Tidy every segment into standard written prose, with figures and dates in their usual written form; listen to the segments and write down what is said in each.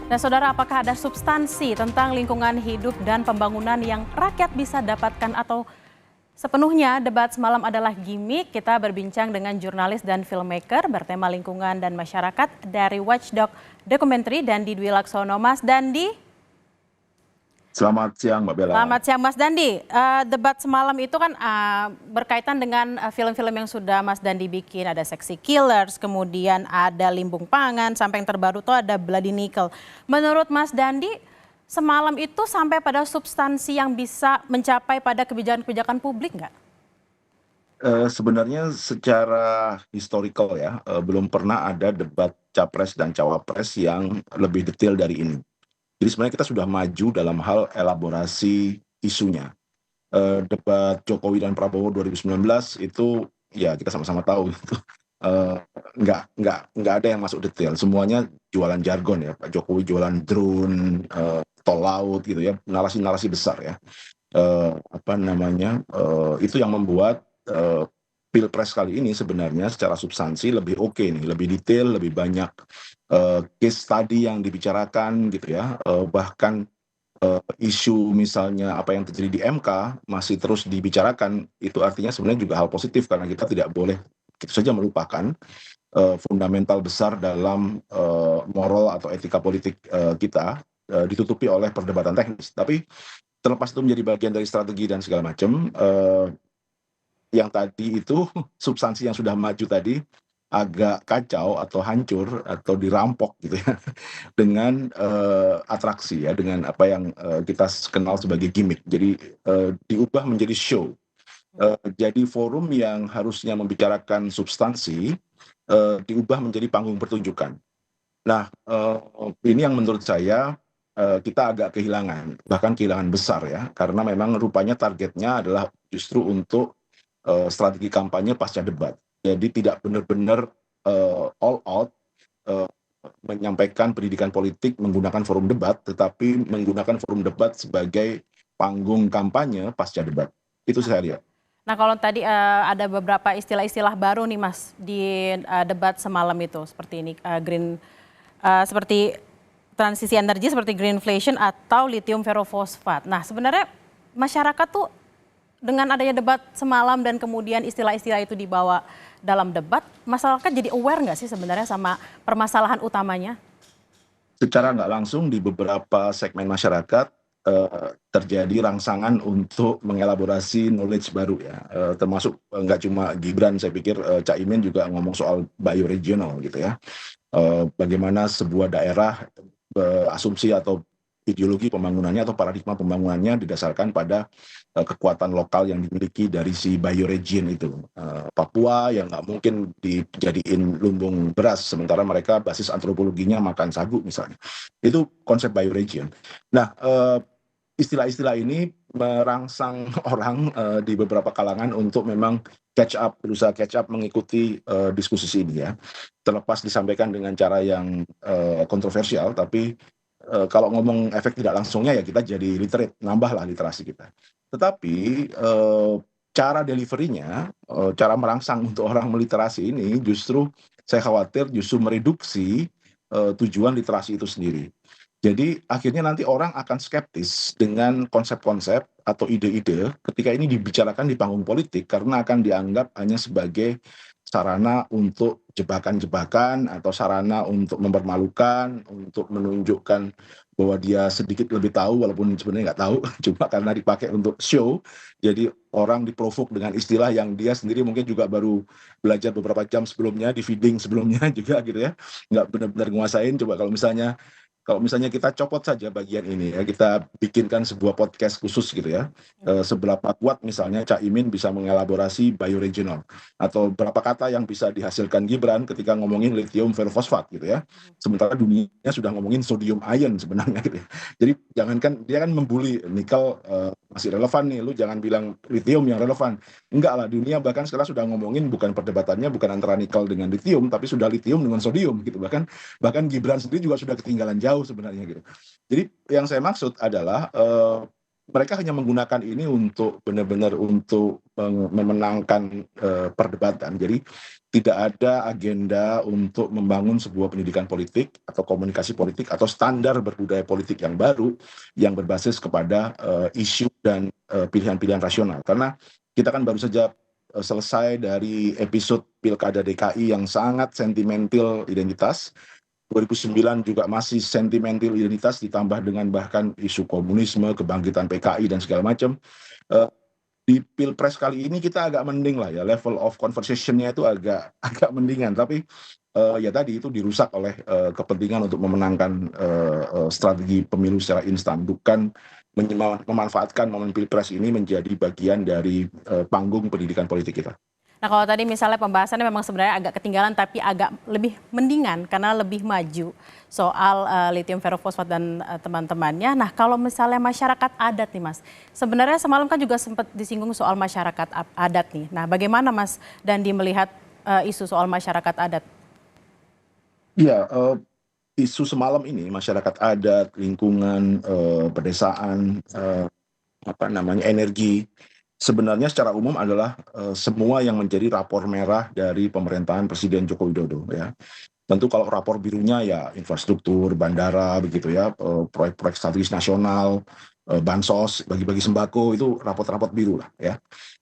Nah, saudara, apakah ada substansi tentang lingkungan hidup dan pembangunan yang rakyat bisa dapatkan atau sepenuhnya debat semalam adalah gimmick? Kita berbincang dengan jurnalis dan filmmaker bertema lingkungan dan masyarakat dari Watchdog Documentary, Dandi Dwi Laksono. Mas Dandi, Selamat siang, Mbak Bella. selamat siang Mas Dandi. Debat semalam itu kan berkaitan dengan film-film yang sudah Mas Dandi bikin. Ada Sexy Killers, kemudian ada Limbung Pangan, sampai yang terbaru tuh ada Bloody Nickel. Menurut Mas Dandi, semalam itu sampai pada substansi yang bisa mencapai pada kebijakan-kebijakan publik nggak? Sebenarnya secara historical ya, belum pernah ada debat capres dan cawapres yang lebih detail dari ini. Jadi sebenarnya kita sudah maju dalam hal elaborasi isunya. Debat Jokowi dan Prabowo 2019 itu ya kita sama-sama tahu itu eh, nggak ada yang masuk detail. Semuanya jualan jargon ya. Pak Jokowi jualan drone, tol laut gitu ya, narasi-narasi besar ya. Itu yang membuat pilpres kali ini sebenarnya secara substansi lebih oke nih, lebih detail, lebih banyak case study yang dibicarakan gitu ya. Bahkan isu misalnya apa yang terjadi di MK masih terus dibicarakan, itu artinya sebenarnya juga hal positif karena kita tidak boleh gitu saja melupakan fundamental besar dalam moral atau etika politik kita ditutupi oleh perdebatan teknis. Tapi terlepas itu menjadi bagian dari strategi dan segala macam, yang tadi itu substansi yang sudah maju tadi agak kacau atau hancur atau dirampok gitu ya dengan atraksi ya, dengan apa yang kita kenal sebagai gimmick. Jadi diubah menjadi show. Jadi forum yang harusnya membicarakan substansi diubah menjadi panggung pertunjukan. Nah, ini yang menurut saya kita agak kehilangan, bahkan kehilangan besar ya, karena memang rupanya targetnya adalah justru untuk strategi kampanye pasca debat. Jadi tidak benar-benar all out uh, menyampaikan pendidikan politik menggunakan forum debat, tetapi menggunakan forum debat sebagai panggung kampanye pasca debat. Itu saya lihat. Nah, kalau tadi ada beberapa istilah-istilah baru nih Mas di debat semalam itu seperti ini, seperti transisi energi seperti greenflation atau lithium ferrofosfat. Nah, sebenarnya masyarakat tuh dengan adanya debat semalam dan kemudian istilah-istilah itu dibawa dalam debat, masyarakat jadi aware nggak sih sebenarnya sama permasalahan utamanya? Secara nggak langsung di beberapa segmen masyarakat terjadi rangsangan untuk mengelaborasi knowledge baru ya, termasuk nggak cuma Gibran, saya pikir Cak Imin juga ngomong soal bioregional gitu ya. Bagaimana sebuah daerah asumsi atau ideologi pembangunannya atau paradigma pembangunannya didasarkan pada kekuatan lokal yang dimiliki dari si bioregion itu. Papua yang nggak mungkin dijadiin lumbung beras, sementara mereka basis antropologinya makan sagu misalnya. Itu konsep bioregion. Nah, istilah-istilah ini merangsang orang di beberapa kalangan untuk memang berusaha catch up mengikuti diskusi ini ya. Terlepas disampaikan dengan cara yang kontroversial, tapi kalau ngomong efek tidak langsungnya ya kita jadi literate, nambahlah literasi kita. Tetapi cara deliverynya, cara merangsang untuk orang meliterasi ini justru saya khawatir justru mereduksi tujuan literasi itu sendiri. Jadi akhirnya nanti orang akan skeptis dengan konsep-konsep atau ide-ide ketika ini dibicarakan di panggung politik karena akan dianggap hanya sebagai sarana untuk jebakan-jebakan atau sarana untuk mempermalukan, untuk menunjukkan bahwa dia sedikit lebih tahu walaupun sebenarnya nggak tahu, cuma karena dipakai untuk show. Jadi orang diprovok dengan istilah yang dia sendiri mungkin juga baru belajar beberapa jam sebelumnya, di feeding sebelumnya juga gitu ya, nggak benar-benar nguasain. Coba kalau misalnya kita copot saja bagian ini ya, kita bikinkan sebuah podcast khusus gitu ya, seberapa kuat misalnya Cak Imin bisa mengelaborasi bioregional, atau berapa kata yang bisa dihasilkan Gibran ketika ngomongin lithium ferrofosfat gitu ya, sementara dunia sudah ngomongin sodium ion sebenarnya gitu ya. Jadi jangankan dia kan membuli nikel masih relevan nih, lu jangan bilang lithium yang relevan. Enggak lah, dunia bahkan sekarang sudah ngomongin bukan perdebatannya bukan antara nikel dengan lithium, tapi sudah lithium dengan sodium gitu. Bahkan Gibran sendiri juga sudah ketinggalan jauh sebenarnya gitu. Jadi yang saya maksud adalah mereka hanya menggunakan ini untuk benar-benar untuk memenangkan perdebatan. Jadi tidak ada agenda untuk membangun sebuah pendidikan politik atau komunikasi politik atau standar berbudaya politik yang baru yang berbasis kepada isu dan pilihan-pilihan rasional. Karena kita kan baru saja selesai dari episode Pilkada DKI yang sangat sentimental identitas. 2009 juga masih sentimental identitas ditambah dengan bahkan isu komunisme, kebangkitan PKI dan segala macam. Eh, di Pilpres kali ini kita agak mending lah ya, level of conversation-nya itu agak agak mendingan, tapi ya tadi itu dirusak oleh kepentingan untuk memenangkan strategi pemilu secara instan, bukan memanfaatkan momen Pilpres ini menjadi bagian dari panggung pendidikan politik kita. Nah kalau tadi misalnya pembahasannya memang sebenarnya agak ketinggalan tapi agak lebih mendingan karena lebih maju soal lithium ferrofosfat dan teman-temannya. Nah kalau misalnya masyarakat adat nih Mas, sebenarnya semalam kan juga sempat disinggung soal masyarakat adat nih. Nah bagaimana Mas Dandi melihat isu soal masyarakat adat? Iya, isu semalam ini masyarakat adat, lingkungan, pedesaan, apa namanya, energi, sebenarnya secara umum adalah semua yang menjadi rapor merah dari pemerintahan Presiden Joko Widodo ya. Tentu kalau rapor birunya ya infrastruktur, bandara begitu ya, proyek-proyek strategis nasional, bansos, bagi-bagi sembako itu raport-raport biru lah ya.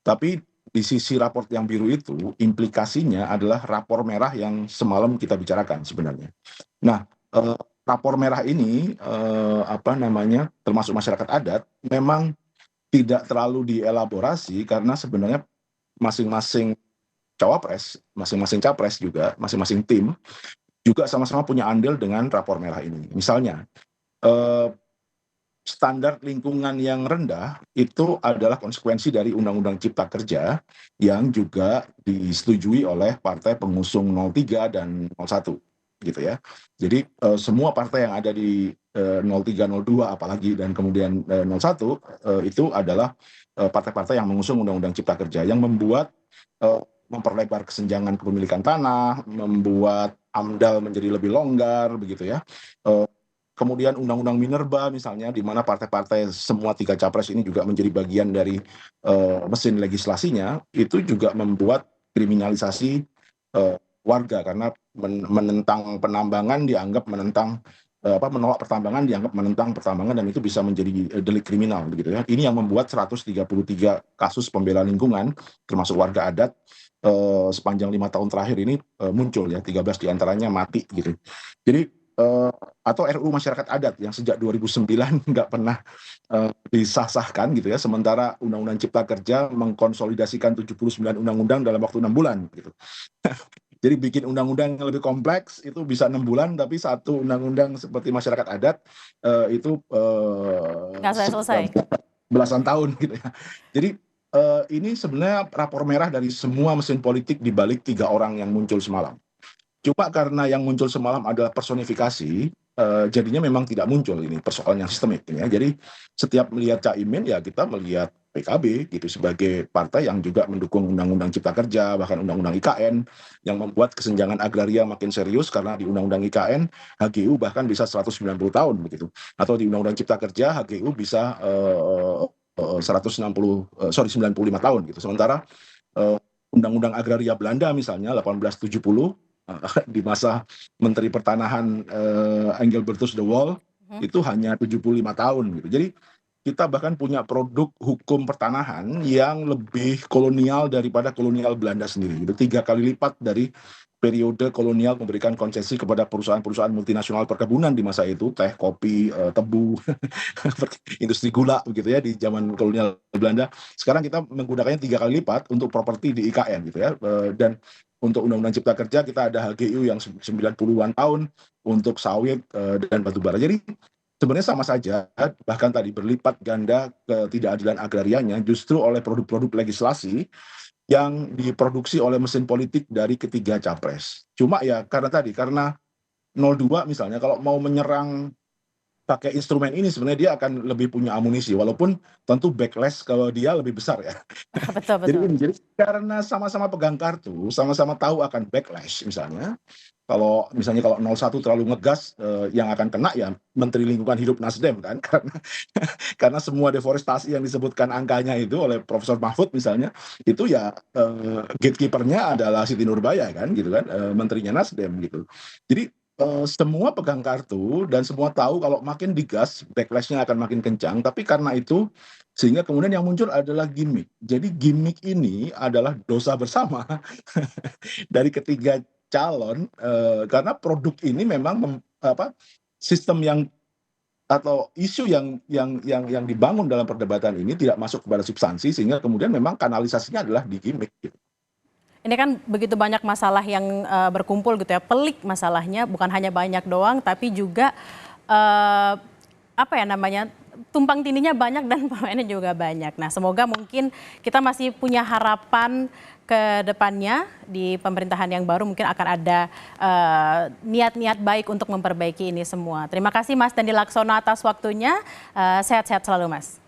Tapi di sisi raport yang biru itu implikasinya adalah rapor merah yang semalam kita bicarakan sebenarnya. Nah, rapor merah ini apa namanya, termasuk masyarakat adat memang tidak terlalu dielaborasi karena sebenarnya masing-masing cawapres, masing-masing capres juga, masing-masing tim juga sama-sama punya andil dengan rapor merah ini. Misalnya, eh, standar lingkungan yang rendah itu adalah konsekuensi dari Undang-Undang Cipta Kerja yang juga disetujui oleh partai pengusung 03 dan 01 gitu ya. Jadi semua partai yang ada di 03, 02 apalagi dan kemudian 01 itu adalah partai-partai yang mengusung Undang-Undang Cipta Kerja yang membuat memperlebar kesenjangan kepemilikan tanah, membuat AMDAL menjadi lebih longgar begitu ya. Kemudian Undang-Undang Minerba misalnya, di mana partai-partai semua 3 capres ini juga menjadi bagian dari mesin legislasinya, itu juga membuat kriminalisasi warga karena menentang penambangan dianggap menentang menolak pertambangan dianggap menentang pertambangan dan itu bisa menjadi delik kriminal begitu ya. Ini yang membuat 133 kasus pembela lingkungan termasuk warga adat sepanjang 5 tahun terakhir ini muncul ya, 13 diantaranya mati gitu. Jadi atau RUU Masyarakat Adat yang sejak 2009 nggak pernah disah-sahkan gitu ya, sementara Undang-Undang Cipta Kerja mengkonsolidasikan 79 undang-undang dalam waktu 6 bulan gitu. Jadi bikin undang-undang yang lebih kompleks itu bisa 6 bulan, tapi satu undang-undang seperti masyarakat adat itu Nggak selesai. belasan tahun gitu ya. Jadi ini sebenarnya rapor merah dari semua mesin politik di balik 3 orang yang muncul semalam. Cuma karena yang muncul semalam adalah personifikasi, jadinya memang tidak muncul ini persoalan yang sistemik ya. Jadi setiap melihat Caimin ya kita melihat PKB gitu sebagai partai yang juga mendukung Undang-Undang Cipta Kerja, bahkan Undang-Undang IKN yang membuat kesenjangan agraria makin serius karena di Undang-Undang IKN HGU bahkan bisa 190 tahun begitu. Atau di Undang-Undang Cipta Kerja HGU bisa 95 tahun gitu. Sementara Undang-Undang Agraria Belanda misalnya 1870 di masa Menteri Pertanahan Engelbertus de Waal itu hanya 75 tahun gitu. Jadi kita bahkan punya produk hukum pertanahan yang lebih kolonial daripada kolonial Belanda sendiri. Itu 3 kali lipat dari periode kolonial memberikan konsesi kepada perusahaan-perusahaan multinasional perkebunan di masa itu, teh, kopi, tebu, industri gula begitu ya di zaman kolonial Belanda. Sekarang kita menggunakannya 3 kali lipat untuk properti di IKN gitu ya. Dan untuk Undang-Undang Cipta Kerja kita ada HGU yang 90-an tahun untuk sawit dan batu bara. Jadi sebenarnya sama saja, bahkan tadi berlipat ganda ketidakadilan agrarianya justru oleh produk-produk legislasi yang diproduksi oleh mesin politik dari ketiga capres. Cuma ya karena 02 misalnya kalau mau menyerang pakai instrumen ini sebenarnya dia akan lebih punya amunisi walaupun tentu backlash kalau dia lebih besar ya. Betul, Jadi betul. karena sama-sama pegang kartu, sama-sama tahu akan backlash misalnya, Kalau misalnya kalau 01 terlalu ngegas, yang akan kena ya Menteri Lingkungan Hidup Nasdem kan, karena semua deforestasi yang disebutkan angkanya itu oleh Profesor Mahfud misalnya, itu ya, gatekeeper-nya adalah Siti Nurbaya kan gitu kan, menterinya Nasdem gitu. Jadi, semua pegang kartu dan semua tahu kalau makin digas backlash-nya akan makin kencang, tapi karena itu sehingga kemudian yang muncul adalah gimmick. Jadi gimmick ini adalah dosa bersama dari ketiga calon, karena produk ini memang sistem yang atau isu yang dibangun dalam perdebatan ini tidak masuk kepada substansi sehingga kemudian memang kanalisasinya adalah di gimmick gitu. Ini kan begitu banyak masalah yang berkumpul gitu ya, pelik masalahnya, bukan hanya banyak doang, tapi juga eh, apa ya namanya, tumpang tindihnya banyak dan pemainnya juga banyak. Nah, semoga mungkin kita masih punya harapan ke depannya di pemerintahan yang baru mungkin akan ada niat-niat baik untuk memperbaiki ini semua. Terima kasih Mas Dandi Laksono atas waktunya, sehat-sehat selalu Mas.